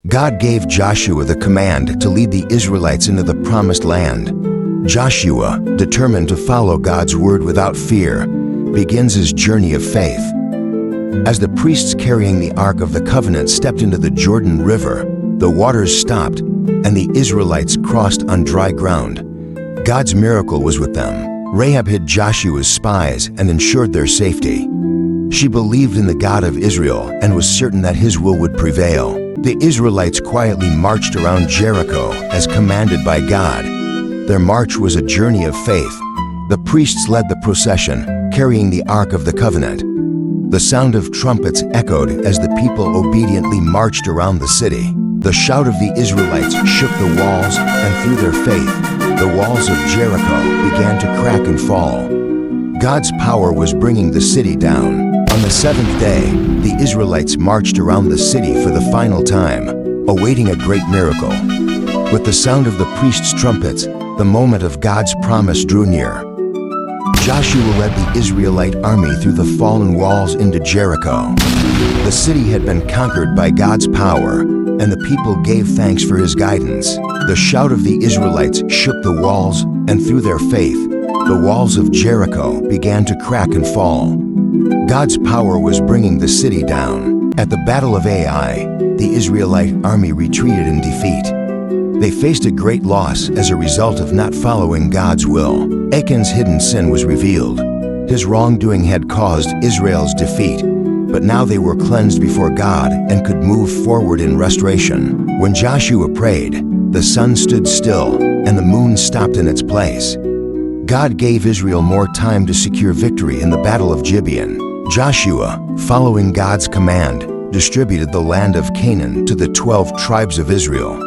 God gave Joshua the command to lead the Israelites into the promised land. Joshua, determined to follow God's word without fear, begins his journey of faith. As the priests carrying the Ark of the Covenant stepped into the Jordan River, the waters stopped, and the Israelites crossed on dry ground. God's miracle was with them. Rahab hid Joshua's spies and ensured their safety. She believed in the God of Israel and was certain that his will would prevail. The Israelites quietly marched around Jericho as commanded by God. Their march was a journey of faith. The priests led the procession, carrying the Ark of the Covenant. The sound of trumpets echoed as the people obediently marched around the city. The shout of the Israelites shook the walls, and through their faith, the walls of Jericho began to crack and fall. God's power was bringing the city down. On the seventh day, the Israelites marched around the city for the final time, awaiting a great miracle. With the sound of the priests' trumpets, the moment of God's promise drew near. Joshua led the Israelite army through the fallen walls into Jericho. The city had been conquered by God's power, and the people gave thanks for his guidance. The shout of the Israelites shook the walls, and through their faith, the walls of Jericho began to crack and fall. God's power was bringing the city down. At the Battle of Ai, the Israelite army retreated in defeat. They faced a great loss as a result of not following God's will. Achan's hidden sin was revealed. His wrongdoing had caused Israel's defeat, but now they were cleansed before God and could move forward in restoration. When Joshua prayed, the sun stood still and the moon stopped in its place. God gave Israel more time to secure victory in the Battle of Gibeon. Joshua, following God's command, distributed the land of Canaan to the 12 tribes of Israel.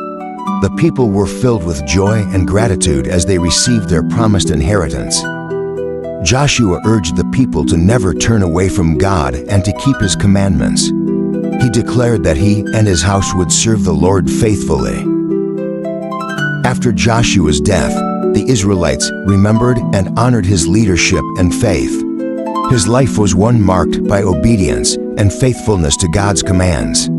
The people were filled with joy and gratitude as they received their promised inheritance. Joshua urged the people to never turn away from God and to keep his commandments. He declared that he and his house would serve the Lord faithfully. After Joshua's death, the Israelites remembered and honored his leadership and faith. His life was one marked by obedience and faithfulness to God's commands.